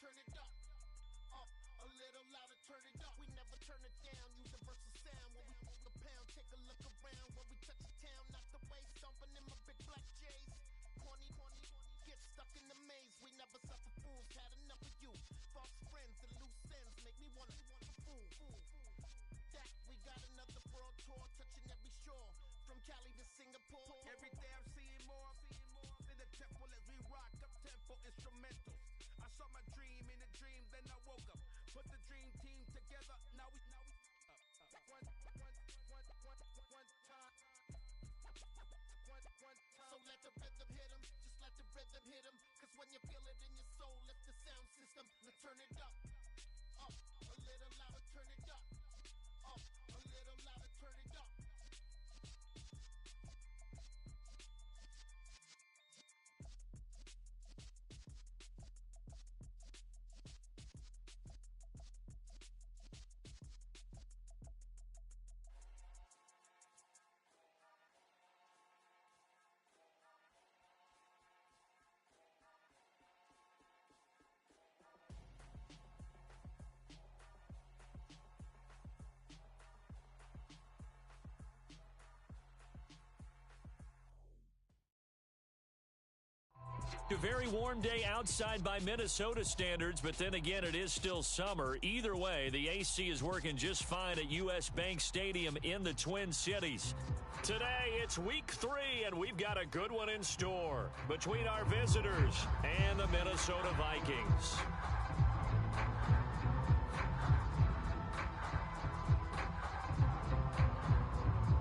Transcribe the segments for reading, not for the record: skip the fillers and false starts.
turn it up. A little louder, turn it up. We never turn it down. Universal sound when we hold the pound. Take a look around when we touch the town. Knock the way, stomping in my big black J's. Corny, get stuck in the maze. We never suffer fools. Had enough of you. False friends and loose ends make me wanna fool. That we got another world tour, touching every shore, from Cali to Singapore. Every day I'm seeing more in the temple as we rock up tempo instrumentals. I saw my dream in a dream, then I woke up. Put the dream team together. Now we one time. So let the rhythm hit 'em, just let the rhythm hit 'em. Cause when you feel it in your soul, lift the sound system. Now turn it up, a little louder, turn it up, a little louder, turn it up. A very warm day outside by Minnesota standards, but then again, it is still summer. Either way, the AC is working just fine at U.S. Bank Stadium in the Twin Cities. Today, it's week 3, and we've got a good one in store between our visitors and the Minnesota Vikings.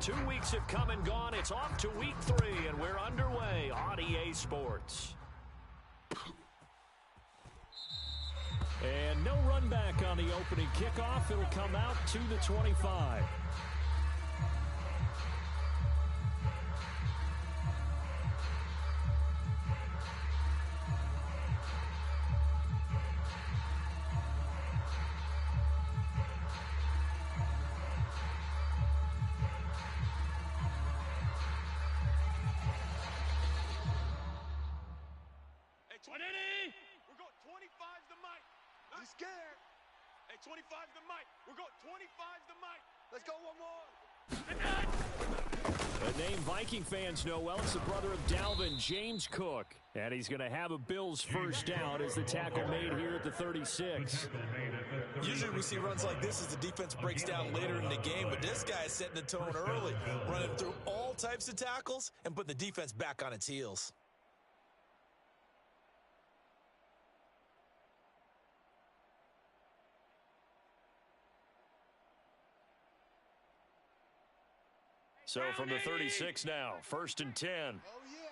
Two weeks have come and gone. It's off to week 3, and we're underway on EA Sports. And no run back on the opening kickoff. It'll come out to the 25. We're going 25's the mic. He's scared. Hey, 25's the mic. We're going 25's the mic. Let's go one more. A name Viking fans know well. It's the brother of Dalvin, James Cook. And he's going to have a Bills first down as the tackle made here at the 36. Usually we see runs like this as the defense breaks down later in the game, but this guy is setting the tone early, running through all types of tackles and putting the defense back on its heels. So from the 36 now, 1st and 10. Oh, yeah.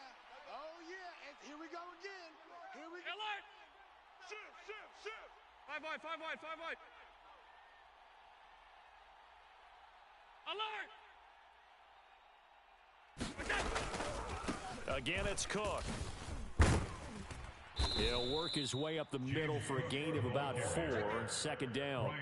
Oh, yeah. And here we go again. Here we go. Alert! Shift. 5 wide. Alert! Again, it's Cook. He'll work his way up the middle for a gain of about 4 on 2nd down.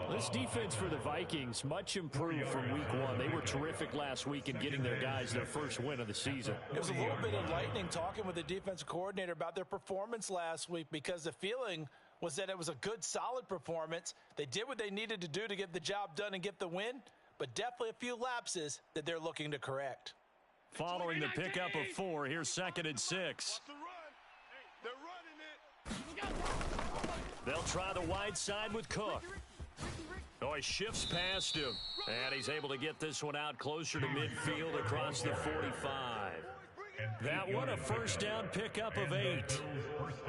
This defense for the Vikings, much improved from week 1. They were terrific last week in getting their guys their first win of the season. It was a little bit enlightening talking with the defensive coordinator about their performance last week because the feeling was that it was a good, solid performance. They did what they needed to do to get the job done and get the win, but definitely a few lapses that they're looking to correct. Following the pickup of 4, here's 2nd and 6. They're running it. They'll try the wide side with Cook. Oh, he shifts past him. And he's able to get this one out closer to midfield across the 45. That one a first down pickup of 8.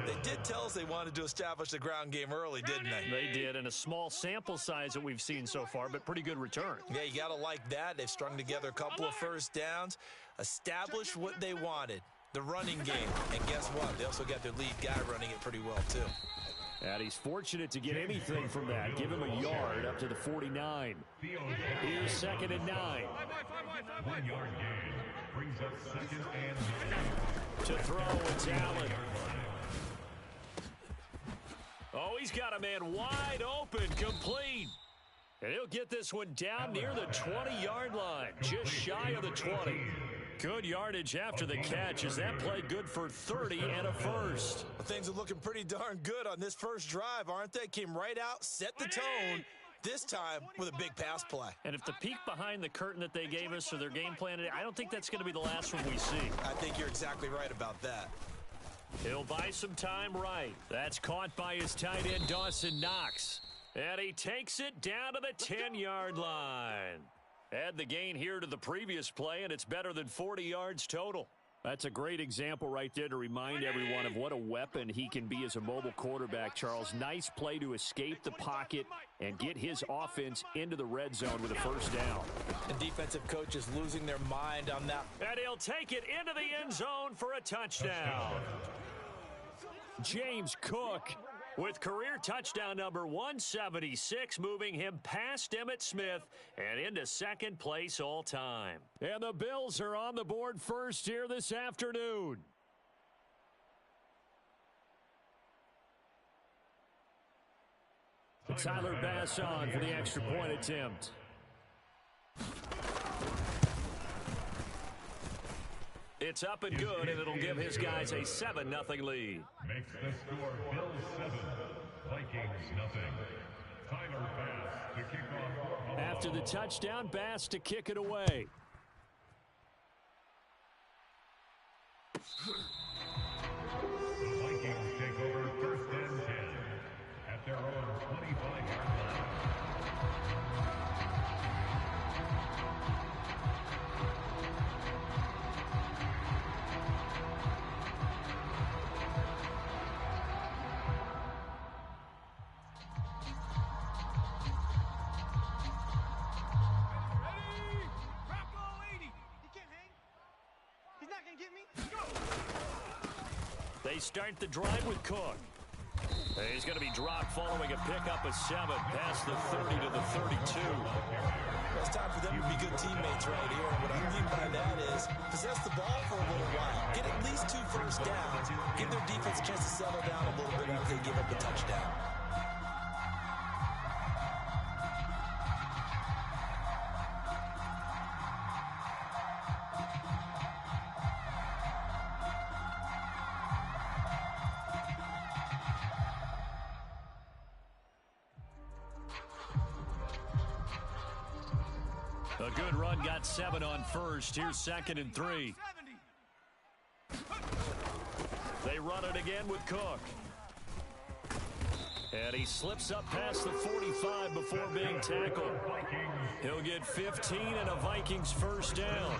They did tell us they wanted to establish the ground game early, didn't they? They did, and a small sample size that we've seen so far, but pretty good return. Yeah, you got to like that. They've strung together a couple of first downs, established what they wanted, the running game. And guess what? They also got their lead guy running it pretty well, too. And he's fortunate to get anything from that. Give him a yard up to the 49. Here's 2nd and 9. 1 yard gain brings up 2nd and 9. To throw, it's Allen. Oh, he's got a man wide open, complete. And he'll get this one down near the 20-yard line, just shy of the 20. Good yardage after the catch as that play good for 30 and a first. Well, things are looking pretty darn good on this first drive, aren't they? Came right out, set the tone, this time with a big pass play. And if the peek behind the curtain that they gave us or their game plan today, I don't think that's going to be the last one we see. I think you're exactly right about that. He'll buy some time right. That's caught by his tight end, Dawson Knox. And he takes it down to the 10-yard line. Add the gain here to the previous play, and it's better than 40 yards total. That's a great example right there to remind everyone of what a weapon he can be as a mobile quarterback, Charles. Nice play to escape the pocket and get his offense into the red zone with a first down. And defensive coaches losing their mind on that. And he'll take it into the end zone for a touchdown. James Cook with career touchdown number 176, moving him past Emmitt Smith and into second place all time. And the Bills are on the board first here this afternoon. Tyler Bass on for the extra point attempt. It's up and good, and it'll give his guys a 7-0 lead. Makes the score Bills 7, Vikings nothing. Tyler Bass to kick off. After the touchdown, Bass to kick it away. The Vikings take over first and 10 at their own 25-yard line. They start the drive with Cook. He's going to be dropped following a pickup of 7 past the 30 to the 32. It's time for them to be good teammates right here. What I mean by that is possess the ball for a little while. Get at least 2 first downs. Give their defense a chance to settle down a little bit after they give up a touchdown. A good run, got 7 on first. Here's 2nd and 3. They run it again with Cook. And he slips up past the 45 before being tackled. He'll get 15 and a Vikings first down.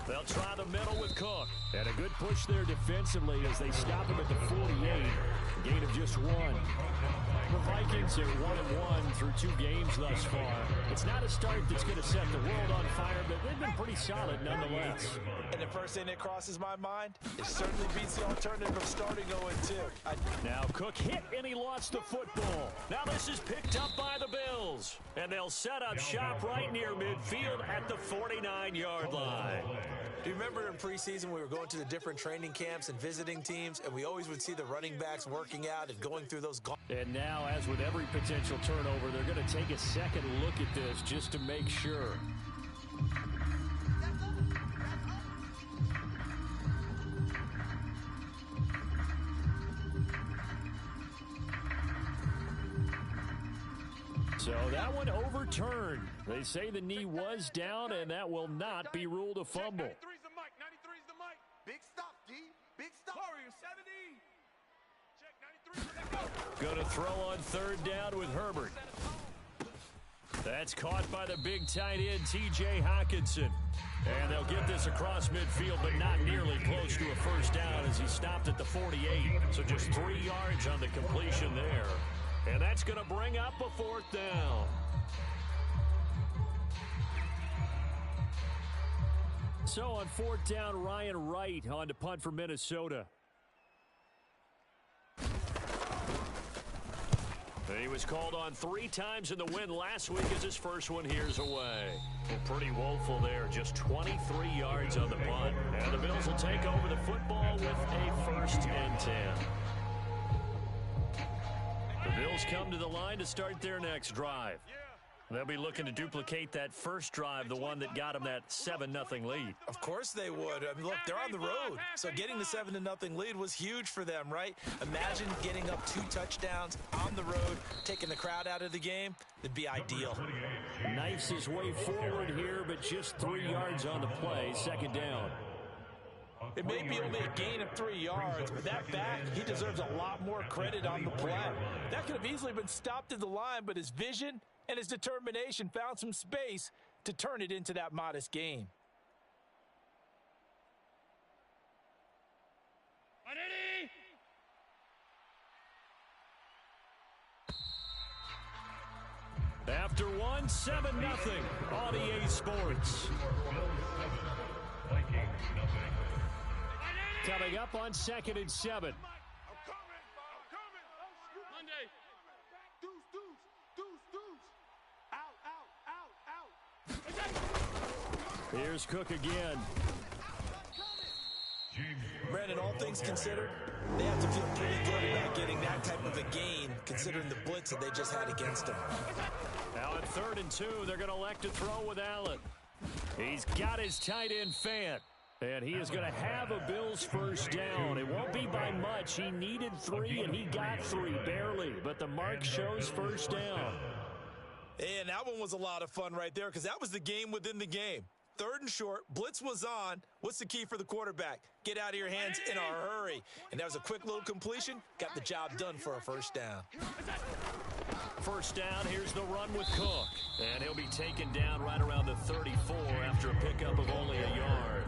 They'll try the middle with Cook. And a good push there defensively as they stop him at the 48. A gain of just 1. The Vikings are 1-1 through 2 games thus far. It's not a start that's going to set the world on fire, but they've been pretty solid nonetheless. And the first thing that crosses my mind, it certainly beats the alternative of starting 0-2. Now Cook hit and he lost the football. Now this is picked up by the Bills. And they'll set up shop right near midfield at the 49-yard line. Do you remember in preseason we were going to the different training camps and visiting teams, and we always would see the running backs working out and going through those... And now, as with every potential turnover, they're going to take a second look at this just to make sure. So that one overturned. They say the knee was down, and that will not be ruled a fumble. 93's the mic. 93's the mic. Big stop, D. Big stop. Warrior 70. Check 93. Going to throw on 3rd down with Herbert. That's caught by the big tight end, T.J. Hockenson. And they'll get this across midfield, but not nearly close to a first down as he stopped at the 48. So just 3 yards on the completion there. And that's going to bring up a 4th down. So on 4th down, Ryan Wright on to punt for Minnesota. He was called on 3 times in the win last week as his first one here's away. Well, pretty woeful there. Just 23 yards on the punt. And the Bills will take over the football with a 1st and 10. The Bills come to the line to start their next drive. They'll be looking to duplicate that first drive, the one that got them that 7-0 lead. Of course they would. I mean, look, they're on the road, so getting the 7-0 lead was huge for them, right? Imagine getting up 2 touchdowns on the road, taking the crowd out of the game. It'd be ideal. Knifes his way forward here, but just 3 yards on the play, second down. It may be only a gain of 3 yards, but that back, he deserves a lot more credit on the play. That could have easily been stopped at the line, but his vision and his determination found some space to turn it into that modest gain. After 1, 7-0 on EA Sports. Vikings nothing. Coming up on 2nd and 7. I'm coming. Monday. Deuce. Out. Here's Cook again. Brandon, all things considered, they have to feel pretty good about getting that type of a gain, considering the blitz that they just had against them. Now at 3rd and 2, they're going to elect to throw with Allen. He's got his tight end Fant. And he is going to have a Bills first down. It won't be by much. He needed 3, and he got 3, barely. But the mark shows first down. And that one was a lot of fun right there because that was the game within the game. 3rd and short, blitz was on. What's the key for the quarterback? Get out of your hands in a hurry. And that was a quick little completion. Got the job done for a first down. First down, here's the run with Cook. And he'll be taken down right around the 34 after a pickup of only a yard.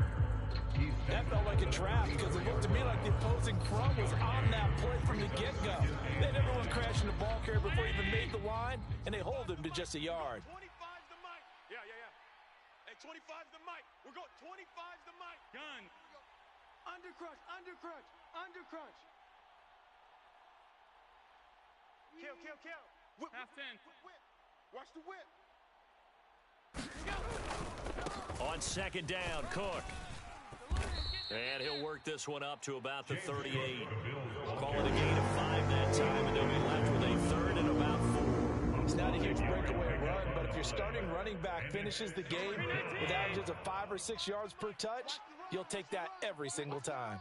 That felt like a trap because it looked to me like the opposing front was on that play from the get-go. They had everyone crashing the ball carrier before he even made the line, and they hold him to just a yard. 25's the mic. Yeah. Hey, 25's the mic. We're going 25's the mic. Gun. Under crunch. Kill. Whip. Half 10. Whip. Watch the whip. On 2nd down, Cook. And he'll work this one up to about the 38. Call it a gain of 5 that time, and they'll be left with a 3rd and about 4. It's not a huge breakaway run, but if your starting running back finishes the game with averages of 5 or 6 yards per touch, you'll take that every single time.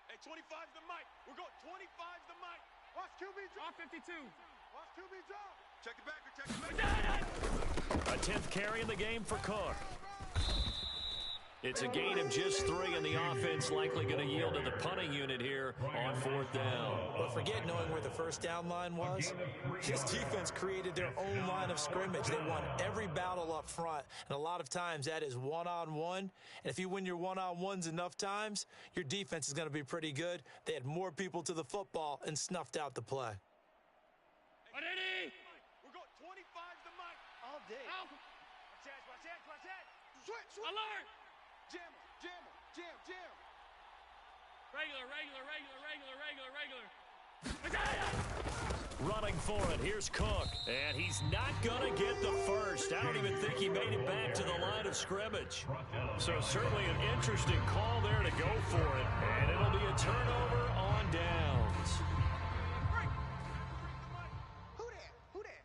Hey, 25's the mic. We're going 25's the mic. Watch QB drop. 52. Watch QB drop. Check it back. A 10th carry in the game for Cook. It's a gain of just 3, and the offense likely going to yield to the punting unit here on 4th down. But forget knowing where the first down line was. This defense created their own line of scrimmage. They won every battle up front, and a lot of times that is one-on-one. And if you win your one-on-ones enough times, your defense is going to be pretty good. They had more people to the football and snuffed out the play. Ready? We're going 25's the mic. All day. Watch that. Switch. Alert. Jam. Regular. Running for it. Here's Cook. And he's not going to get the first. I don't even think he made it back to the line of scrimmage. So certainly an interesting call there to go for it. And it'll be a turnover on downs. Who that?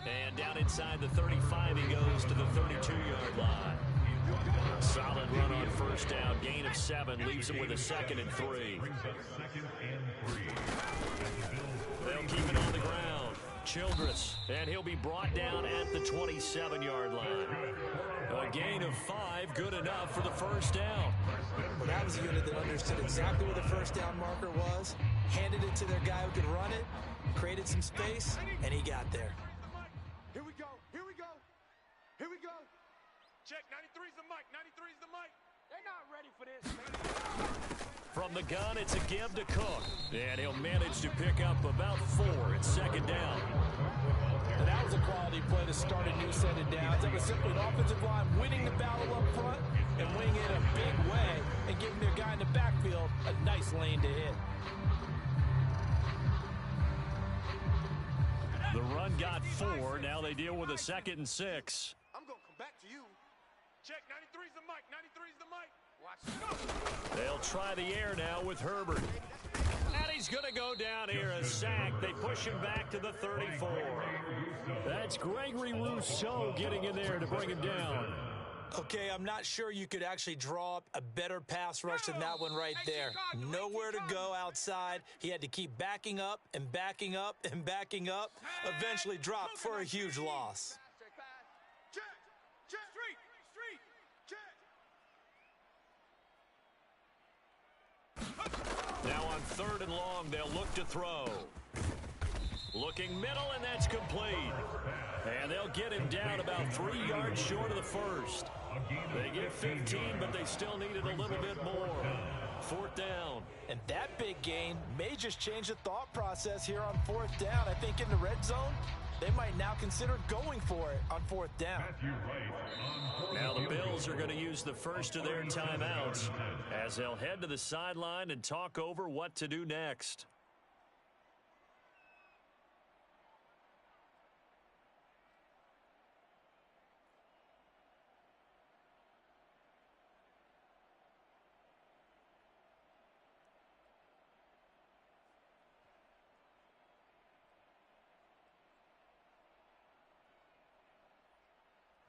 And down inside the 35, he goes to the 32-yard line. Solid run on first down. Gain of 7 leaves him with a 2nd and 3. They'll keep it on the ground. Childress, and he'll be brought down at the 27-yard line. A gain of 5, good enough for the first down. Well, that was a unit that understood exactly where the first down marker was, handed it to their guy who could run it, created some space, and he got there. Here we go. Check, 93's the mic. They're not ready for this. From the gun, it's a give to Cook. And he'll manage to pick up about 4 at 2nd down. And that was a quality play to start a new set of downs. That was simply an offensive line winning the battle up front and winning it a big way and giving their guy in the backfield a nice lane to hit. The run got 4. Now they deal with a 2nd and 6. I'm going to come back to you. Check, 93's the mic. They'll try the air now with Herbert. And he's going to go down here, a sack. They push him back to the 34. That's Gregory Rousseau getting in there to bring him down. Okay, I'm not sure you could actually draw up a better pass rush than that one right there. Nowhere to go outside. He had to keep backing up and backing up and backing up. Eventually dropped for a huge loss. Now on 3rd and long, they'll look to throw. Looking middle, and that's complete. And they'll get him down about 3 yards short of the first. They get 15, but they still needed a little bit more. 4th down. And that big gain may just change the thought process here on 4th down. I think in the red zone, they might now consider going for it on 4th down. Now the Bills are going to use the first of their timeouts as they'll head to the sideline and talk over what to do next.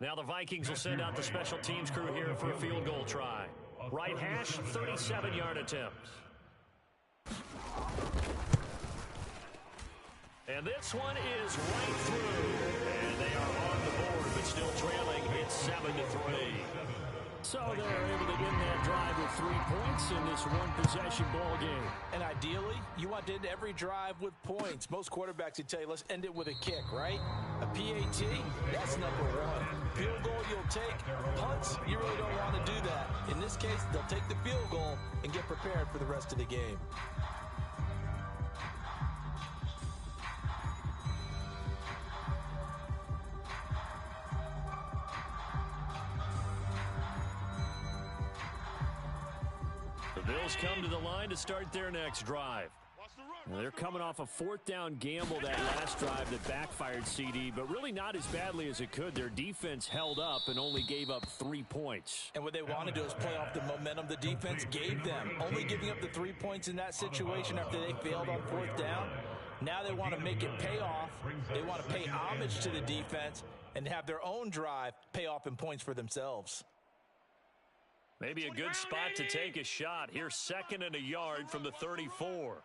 Now the Vikings will send out the special teams crew here for a field goal try. Right hash, 37-yard attempt. And this one is right through. And they are on the board, but still trailing. It's 7-3. So they're able to end that drive with 3 points in this one-possession ball game. And ideally, you want to end every drive with points. Most quarterbacks would tell you, let's end it with a kick, right? A PAT, that's number one. Field goal you'll take. Punts, you really don't want to do that. In this case, they'll take the field goal and get prepared for the rest of the game. The Bills come to the line to start their next drive. Well, they're coming off a 4th down gamble that last drive that backfired, CD, but really not as badly as it could. Their defense held up and only gave up 3 points. And what they want to do is play off the momentum the defense gave them. Only giving up the 3 points in that situation after they failed on 4th down. Now they want to make it pay off. They want to pay homage to the defense and have their own drive pay off in points for themselves. Maybe a good spot to take a shot. Here's 2nd and a yard from the 34.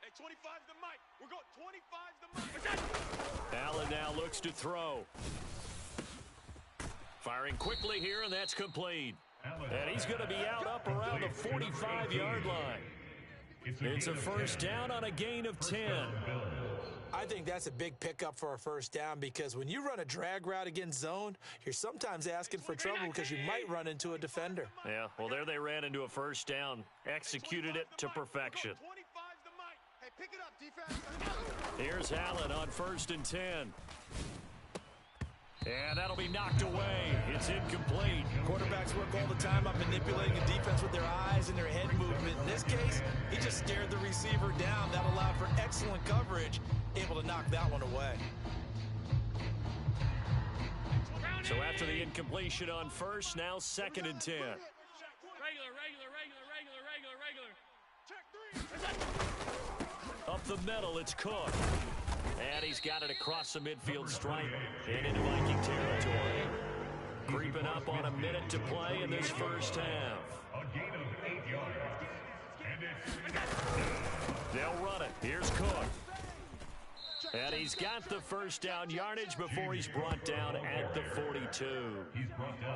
Hey, 25's the mic. We're going 25's the mic. Allen now looks to throw. Firing quickly here, and that's complete. And he's going to be out up around the 45-yard line. It's a 1st down on a gain of 10. I think that's a big pickup for a 1st down because when you run a drag route against zone, you're sometimes asking for trouble because you might run into a defender. Yeah, well, there they ran into a 1st down. Executed it to perfection. Hey, pick it up, defense. Here's Allen on 1st and 10. And that'll be knocked away. It's incomplete. Quarterbacks work all the time on manipulating the defense with their eyes and their head movement. In this case, he just stared the receiver down. That allowed for excellent coverage, able to knock that one away. So after the incompletion on 1st, now 2nd and 10. Up the middle, it's Cook. And he's got it across the midfield stripe and into Viking territory. Creeping up on a minute to play in this 1st half. A gain of 8 yards. And it's... They'll run it. Here's Cook. And he's got the 1st down yardage before he's brought down at the 42.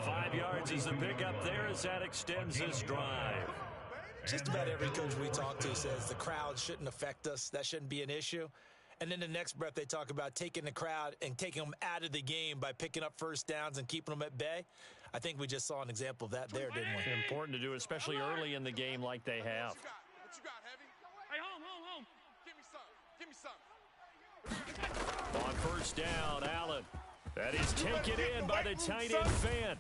5 yards is the pickup there as that extends this drive. Just about every coach we talk to says the crowd shouldn't affect us. That shouldn't be an issue. And then the next breath they talk about taking the crowd and taking them out of the game by picking up 1st downs and keeping them at bay. I think we just saw an example of that there, didn't we? It's important to do, especially early in the game like they have. What you got, Heavy? Hey, home. Give me some. On 1st down, Allen. That is taken in by the tight end Fant.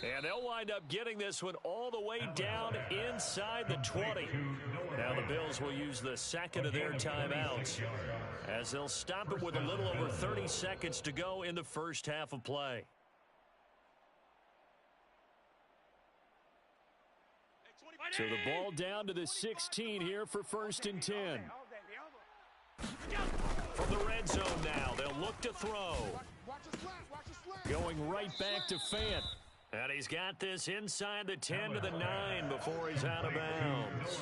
And they'll wind up getting this one all the way down inside the 20. Now the Bills will use the 2nd of their timeouts as they'll stop it with a little over 30 seconds to go in the 1st half of play. So the ball down to the 16 here for 1st and 10. From the red zone now, they'll look to throw. Going right back to Fant. And he's got this inside the 10 to the 9 before he's out of bounds.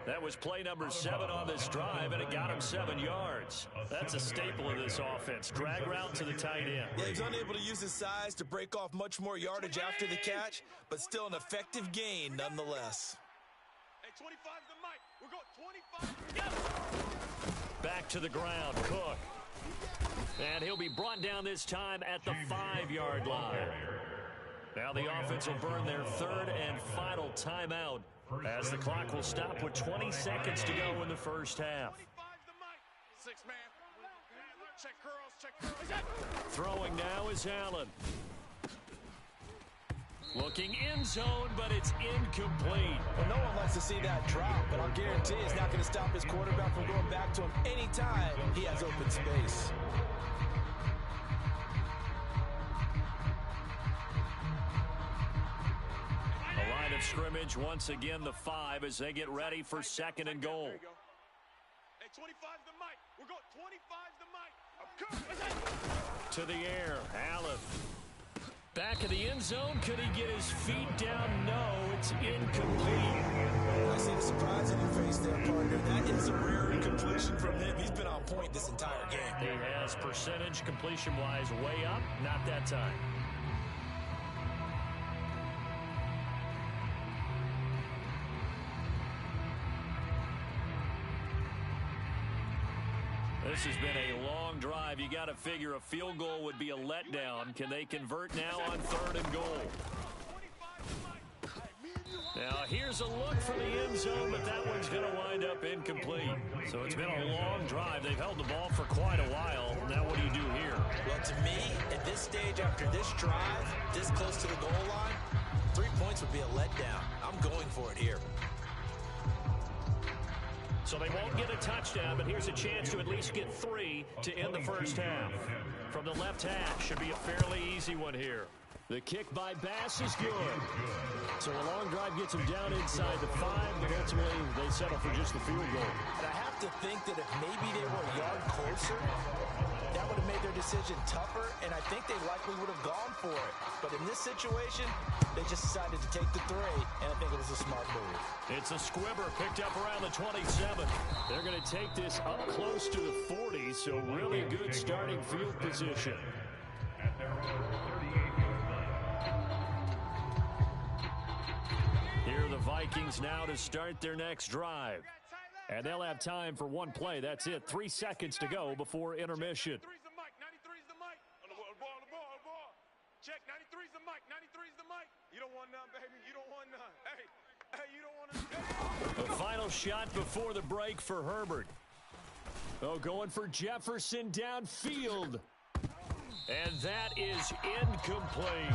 That was play number 7 on this drive, and it got him 7 yards. That's a staple of this offense. Drag route to the tight end. Yeah, he's unable to use his size to break off much more yardage after the catch, but still an effective gain nonetheless. Hey, 25 the mic. We're going 25. Back to the ground, Cook. And he'll be brought down this time at the 5-yard line. Now the offense will burn their 3rd and final timeout as the clock will stop with 20 seconds to go in the first half. 25's the mic. 6 man. Check curls, Throwing now is Allen. Looking end zone, but it's incomplete. Well, no one likes to see that drop, but I'll guarantee it's not going to stop his quarterback from going back to him anytime he has open space. A line of scrimmage, once again the 5 as they get ready for 2nd and goal. Hey, 25's the mic. We're going 25's the mic. To the air, Allen. Back of the end zone. Could he get his feet down? No, it's incomplete. I see the surprise in your face there, partner. That is a rare incompletion from him. He's been on point this entire game. He has percentage completion-wise way up. Not that time. This has been a long drive. You got to figure a field goal would be a letdown. Can they convert now on 3rd and goal? Now, here's a look for the end zone, but that one's going to wind up incomplete. So it's been a long drive. They've held the ball for quite a while. Now what do you do here? Well, to me, at this stage after this drive, this close to the goal line, 3 points would be a letdown. I'm going for it here. So they won't get a touchdown, but here's a chance to at least get 3 to end the first half. From the left hash, should be a fairly easy one here. The kick by Bass is good. So a long drive gets them down inside the 5, but ultimately they settle for just the field goal. And I have to think that if maybe they were a yard closer, that would have made their decision tougher, and I think they likely would have gone for it. But in this situation, they just decided to take the 3, and I think it was a smart move. It's a squibber picked up around the 27. They're going to take this up close to the 40, so really good starting field position. Here are the Vikings now to start their next drive. And they'll have time for one play. That's it. 3 seconds to go before intermission. 93's the mic. 93's the mic. On the ball. Check. 93's the mic. 93's the mic. You don't want none, baby. You don't want none. Hey, you don't want none. The final shot before the break for Herbert. Oh, going for Jefferson downfield. And that is incomplete.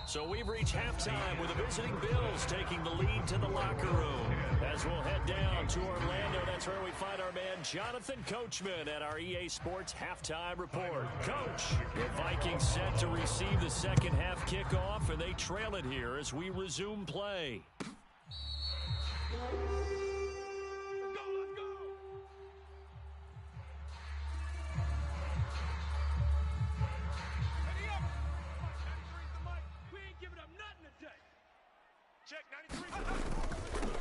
So we've reached halftime with the visiting Bills taking the lead to the locker room. As we'll head down to Orlando, that's where we find our man Jonathan Coachman at our EA Sports Halftime Report. Coach, the Vikings set to receive the second half kickoff, and they trail it here as we resume play.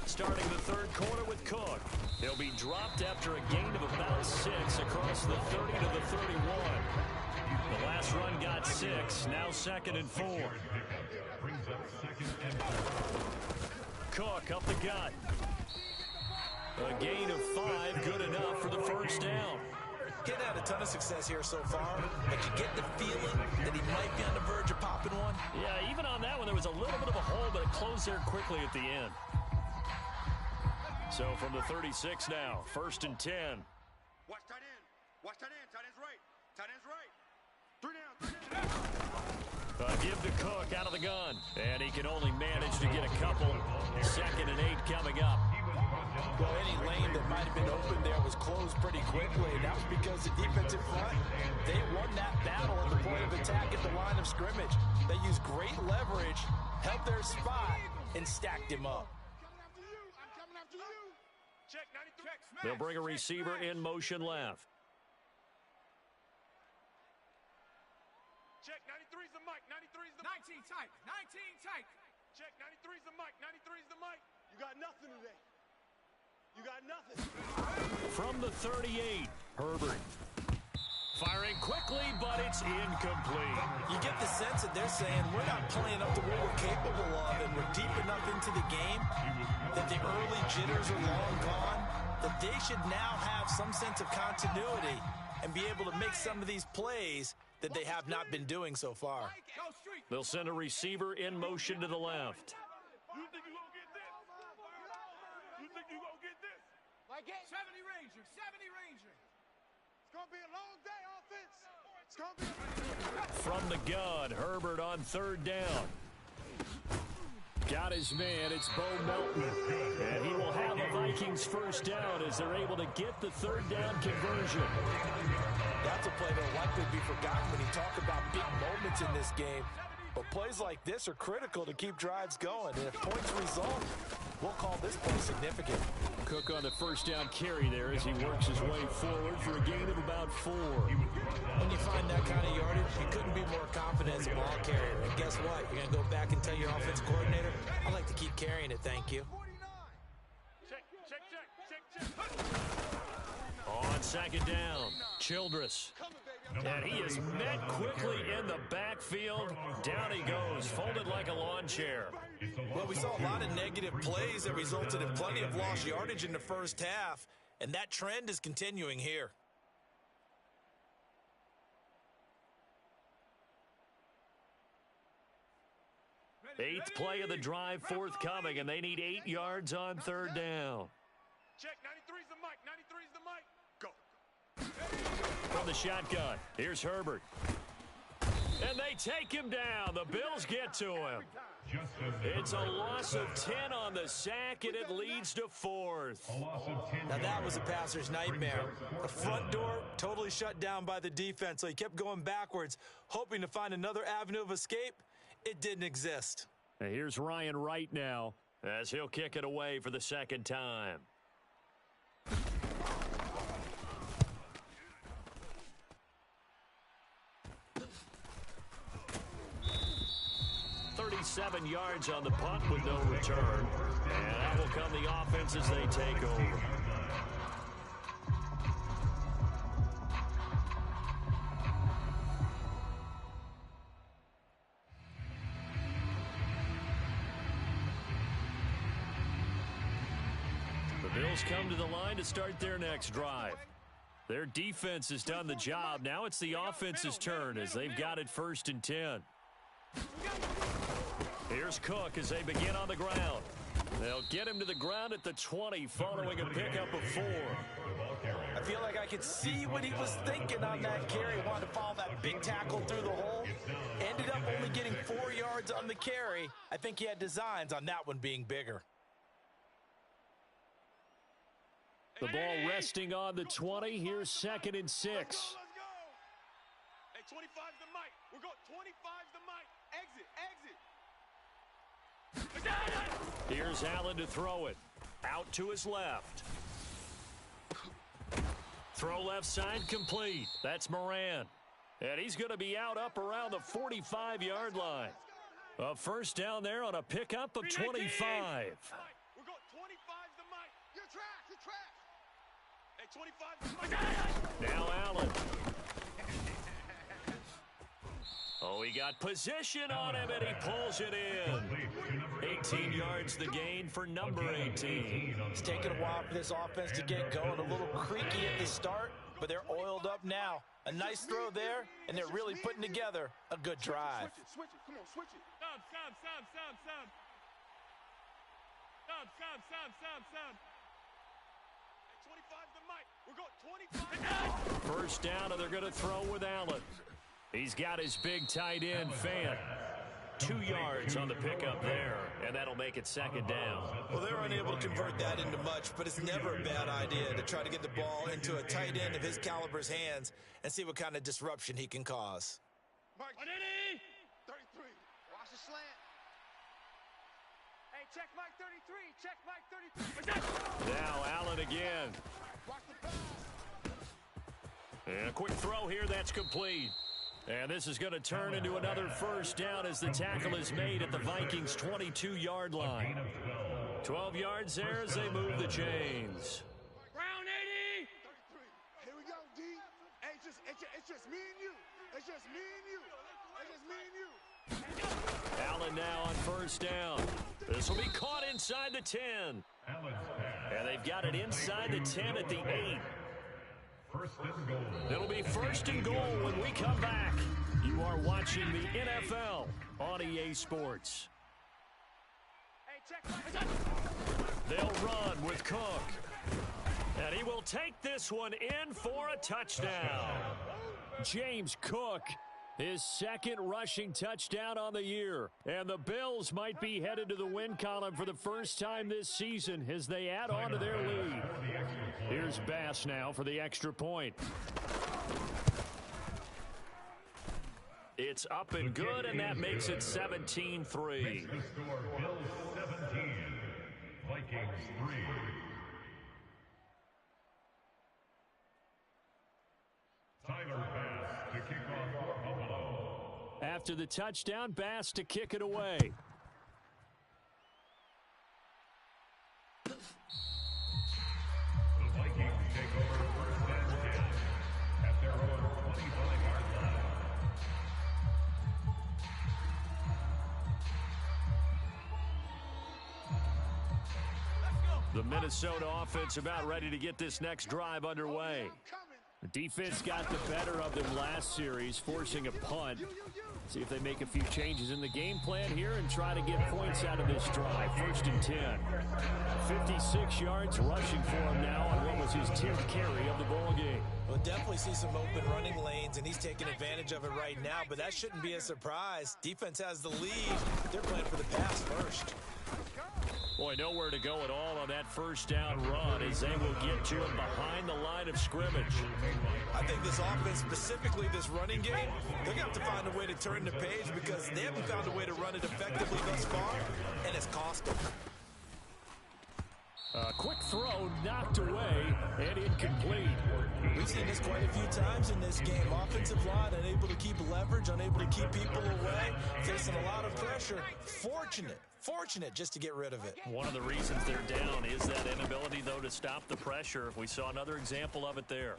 Starting the third quarter with Cook. He'll be dropped after a gain of about 6 across the 30 to the 31. The last run got 6, now 2nd and 4. Cook up the gut. A gain of 5, good enough for the first down. Getting had a ton of success here so far, but you get the feeling that he might be on the verge of popping one. Yeah, even on that one, there was a little bit of a hole, but it closed there quickly at the end. So from the 36 now, 1st and 10. Watch tight end. Watch tight end. Tight end's right. Tight end's right. 3 down. Give to Cook out of the gun. And he can only manage to get a couple. 2nd and 8 coming up. Well, any lane that might have been open there was closed pretty quickly, and that was because the defensive front, they won that battle at the point of attack at the line of scrimmage. They used great leverage, held their spot, and stacked him up. They'll bring a receiver in motion left. Check, 93's the mic, 93's the 19 tight, 19 tight. Check, 93's the mic, 93's the mic. You got nothing today. You got nothing. From the 38, Herbert. Firing quickly, but it's incomplete. You get the sense that they're saying we're not playing up to what we're capable of, and we're deep enough into the game that the early jitters are long gone, that they should now have some sense of continuity and be able to make some of these plays that they have not been doing so far. They'll send a receiver in motion to the left. You think you're going to get this? You think you're going to get this? Like it? 70 Ranger, 70 Ranger. It's going to be a long day, offense. It's going to be From the gun, Herbert on third down. Got his man, it's Bo Melton. And he will have a Vikings first down as they're able to get the third down conversion. That's a play that will likely be forgotten when you talk about big moments in this game. But plays like this are critical to keep drives going. And if points result, we'll call this play significant. Cook on the first down carry there as he works his way forward for a gain of about 4. When you find that kind of yardage, you couldn't be more confident as a ball carrier. And guess what? You're going to go back and tell your offense coordinator, I like to keep carrying it, thank you. On second down, Childress. And he is met quickly in the backfield. Down he goes, folded like a lawn chair. Well, we saw a lot of negative plays that resulted in plenty of lost yardage in the first half, and that trend is continuing here. Eighth play of the drive forthcoming, and they need 8 yards on third down. Check, 93's the mic, 93's the mic. Go. From the shotgun, here's Herbert. And they take him down. The Bills get to him. It's a loss of 10 on the sack, and it leads to 4th. Now that was a passer's nightmare. The front door totally shut down by the defense, so he kept going backwards, hoping to find another avenue of escape. It didn't exist. And here's Ryan Wright now as he'll kick it away for the second time. 37 yards on the punt with no return. And that will come the offense as they take over. The Bills come to the line to start their next drive. Their defense has done the job. Now it's the offense's turn as they've got it 1st and 10. Here's Cook as they begin on the ground. They'll get him to the ground at the 20 following a pickup of 4. I feel like I could see what he was thinking on that carry. Wanted to follow that big tackle through the hole. Ended up only getting 4 yards on the carry. I think he had designs on that one being bigger. The ball resting on the 20. Here's 2nd and 6. Let's go. Hey, 25's the mic. We're going 25's the mic. Exit, exit. Here's Allen to throw it. Out to his left. Throw left side complete. That's Moran. And he's going to be out up around the 45-yard line. A first down there on a pickup of 25. We're going 25's the mic. You're trash, you're trash. Hey, 25's the mic. Now Allen. Oh, he got position on him, and he pulls it in. 18 yards the gain for number 18. It's taken a while for this offense to get going. A little creaky at the start, but they're oiled up now. A nice throw there, and they're really putting together a good drive. Switch it. Come on, switch it. Sub. Sub. Hey, 25's the mic. We're going 25. First down, and they're going to throw with Allen. He's got his big tight end, Fant. 2 yards on the pickup there, and that'll make it 2nd down. Well, they're unable to convert that into much, but it's never a bad idea to try to get the ball into a tight end of his caliber's hands and see what kind of disruption he can cause. Mike, 33. Watch the slant. Hey, check Mike 33. Check Mike 33. Now Allen again. And a quick throw here, that's complete. And this is going to turn into another first down as the tackle is made at the Vikings' 22-yard line. 12 yards there as they move the chains. Round 80. Here we go, D. Hey, it's just me and you. It's just me and you. It's just me and you. Allen now on first down. This will be caught inside the 10. And they've got it inside the 10 at the 8. First and goal. It'll be first and goal when we come back. You are watching the NFL on EA Sports. Hey, check. They'll run with Cook. And he will take this one in for a touchdown. James Cook, his second rushing touchdown on the year. And the Bills might be headed to the win column for the first time this season as they add on to their lead. Here's Bass now for the extra point. It's up and good, and that makes it 17-3. Makes the score Bills 17, Vikings 3. Tyler Bass to kick off for Buffalo. After the touchdown, Bass to kick it away. The Vikings take over first and 10 at their own 25-yard line. The Minnesota offense about ready to get this next drive underway. The defense got the better of them last series, forcing a punt. See if they make a few changes in the game plan here and try to get points out of this drive. First and 10. 56 yards rushing for him now on what was his 10th carry of the ball game. We'll definitely see some open running lanes, and he's taking advantage of it right now, but that shouldn't be a surprise. Defense has the lead. They're playing for the pass first. Boy, nowhere to go at all on that first down run as they will get to him behind the line of scrimmage. I think this offense, specifically this running game, they're going to have to find a way to turn the page because they haven't found a way to run it effectively thus far, and it's cost them. A quick throw knocked away and incomplete. We've seen this quite a few times in this game. Offensive line unable to keep leverage, unable to keep people away, facing a lot of pressure. Fortunate just to get rid of it. One of the reasons they're down is that inability, though, to stop the pressure. We saw another example of it there.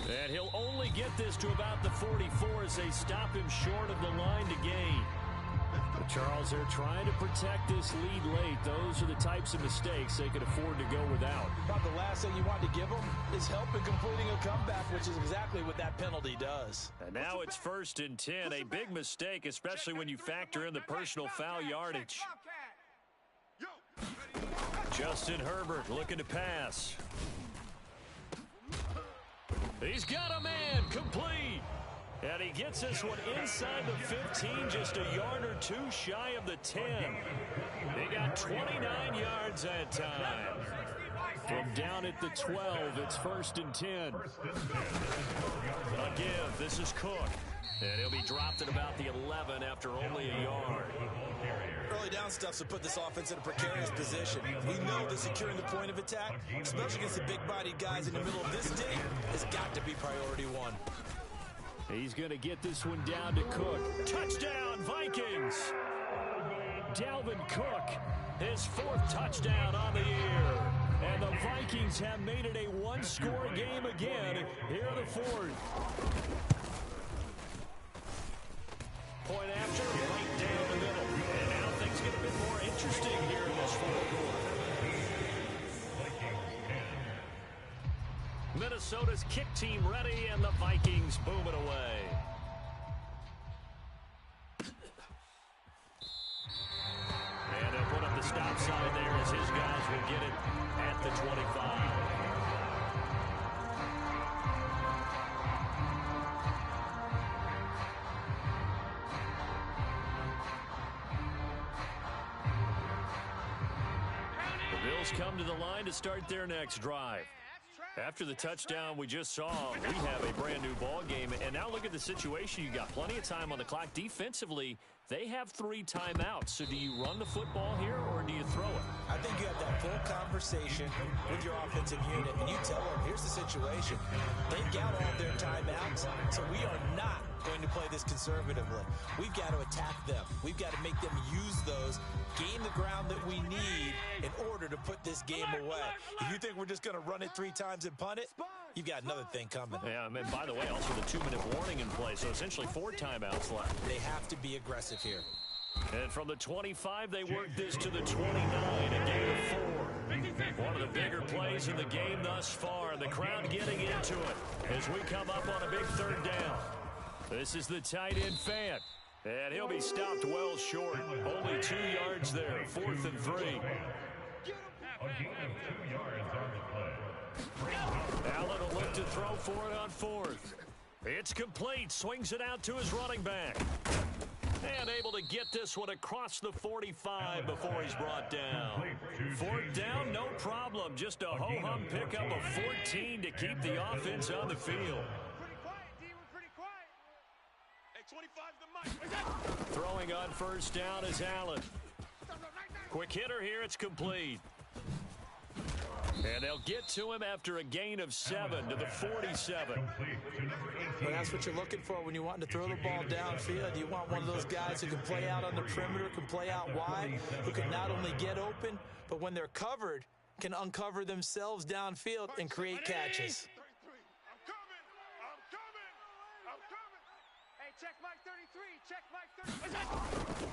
And he'll only get this to about the 44 as they stop him short of the line to gain. But Charles, they're trying to protect this lead late. Those are the types of mistakes they could afford to go without. About the last thing you want to give them is help in completing a comeback, which is exactly what that penalty does. And now it's first and 10. A big mistake, especially when you factor in the personal foul yardage. Justin Herbert looking to pass. He's got a man, complete. And he gets this one inside the 15, just a yard or two shy of the 10. They got 29 yards that time. From down at the 12, it's first and 10. Again, this is Cook. And he'll be dropped at about the 11 after only a yard. Early down stuff to put this offense in a precarious position. We know that securing the point of attack, especially against the big-bodied guys in the middle of this day, has got to be priority one. He's going to get this one down to Cook. Touchdown, Vikings! Dalvin Cook, his fourth touchdown on the year. And the Vikings have made it a one-score game again here in the fourth. Point after, right down the middle. And now things get a bit more interesting here in this fourth quarter. Minnesota's kick team ready, and the Vikings boom it away. And they'll put up the stop sign there as his guys will get it at the 25. The Bills come to the line to start their next drive. After the touchdown we just saw, we have a brand new ball game. And now look at the situation. You got plenty of time on the clock. Defensively, they have 3 timeouts. So do you run the football here or do you throw it? I think you have that full conversation with your offensive unit, and you tell them, here's the situation. They've got all their timeouts, so we are not going to play this conservatively. We've got to attack them. We've got to make them use those, gain the ground that we need in order to put this game away. If you think we're just going to run it 3 times and punt it, you've got another thing coming. Yeah, and by the way, also the 2-minute warning in play, so essentially 4 timeouts left. They have to be aggressive here. And from the 25, they work this to the 29, a gain of 4. One of the bigger plays in the game thus far, and the crowd getting into it as we come up on a big 3rd down. This is the tight end Fant, and he'll be stopped well short. Only 2 yards there, 4th and 3. A gain of 2 yards on the play. Allen will look to throw for it on 4th. It's complete, swings it out to his running back. And able to get this one across the 45 before he's brought down. 4th down, no problem. Just a ho-hum pickup of 14 to keep the offense on the field. Pretty quiet, D. We're pretty quiet. Hey, 25's the mic. Throwing on 1st down is Allen. Quick hitter here, it's complete. And they'll get to him after a gain of 7 to the 47. Well, that's what you're looking for when you're wanting to throw the ball downfield. You want one of those guys who can play out on the perimeter, can play out wide, who can not only get open, but when they're covered, can uncover themselves downfield and create catches. I'm coming. Hey, check Mike 33. Check Mike 33.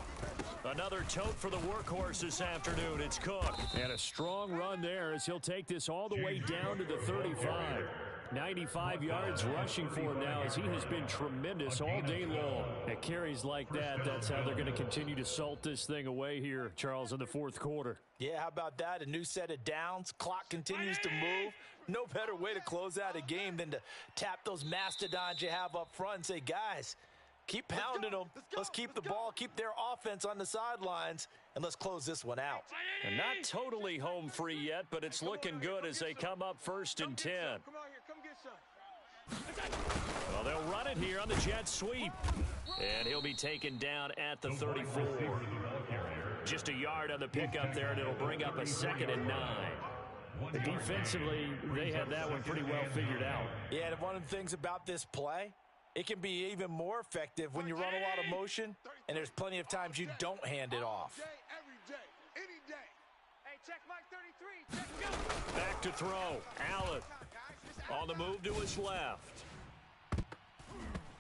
Another tote for the workhorse this afternoon. It's Cook. And a strong run there as he'll take this all the way down to the 35. 95 yards rushing for him now as he has been tremendous all day long. At carries like that, that's how they're going to continue to salt this thing away here, Charles, in the 4th quarter. Yeah, how about that? A new set of downs. Clock continues to move. No better way to close out a game than to tap those mastodons you have up front and say, guys, keep pounding them. Let's keep the ball, keep their offense on the sidelines, and let's close this one out. And not totally home free yet, but it's looking good as they come up 1st and 10. Come out here. Come get some. Well, they'll run it here on the jet sweep. And he'll be taken down at the 34. Just a yard on the pickup there, and it'll bring up a 2nd and 9. Defensively, they had that one pretty well figured out. Yeah, and one of the things about this play, it can be even more effective when you run a lot of motion, and there's plenty of times you don't hand it off. Every day, any day. Hey, check Mike 33. Check go. Back to throw. Allen on the move to his left.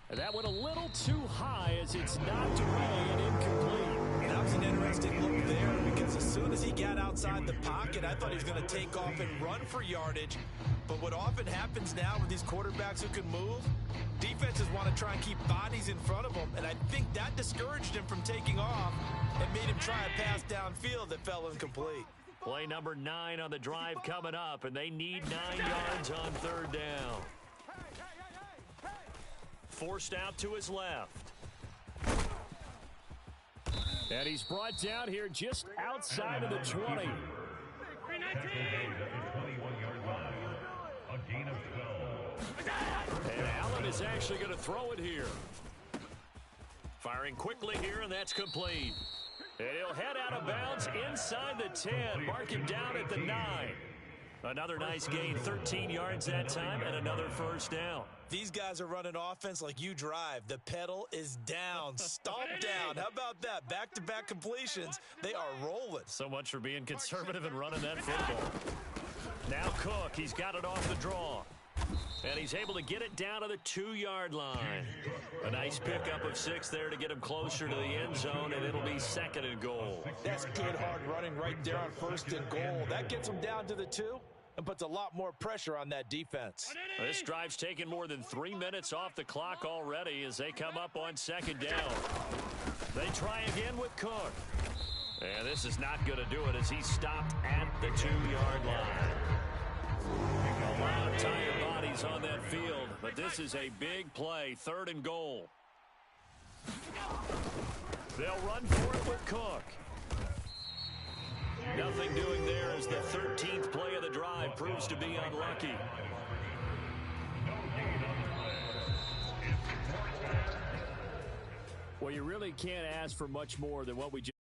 And that went a little too high as it's knocked away and incomplete. That was an interesting look there because as soon as he got outside the pocket, I thought he was going to take off and run for yardage. But what often happens now with these quarterbacks who can move, defenses want to try and keep bodies in front of them, and I think that discouraged him from taking off and made him try a pass downfield that fell incomplete. Play number 9 on the drive coming up, and they need 9 yards on 3rd down. Forced out to his left. And he's brought down here just outside of the 20. And Allen is actually going to throw it here. Firing quickly here, and that's complete. And he'll head out of bounds inside the 10. Mark him down at the 9. Another nice gain, 13 yards that time, and another 1st down. These guys are running offense like you drive. The pedal is down, stomp down. How about that? Back-to-back completions. They are rolling. So much for being conservative and running that football. Now Cook, he's got it off the draw. And he's able to get it down to the 2-yard line. A nice pickup of 6 there to get him closer to the end zone, and it'll be 2nd and goal. That's good hard running right there on 1st and goal. That gets him down to the 2 and puts a lot more pressure on that defense. This drive's taken more than 3 minutes off the clock already as they come up on 2nd down. They try again with Cook. And this is not going to do it as he's stopped at the 2-yard line. A lot of tired bodies on that field, but this is a big play, 3rd and goal. They'll run for it with Cook. Nothing doing there as the 13th play of the drive proves to be unlucky. Well, you really can't ask for much more than what we just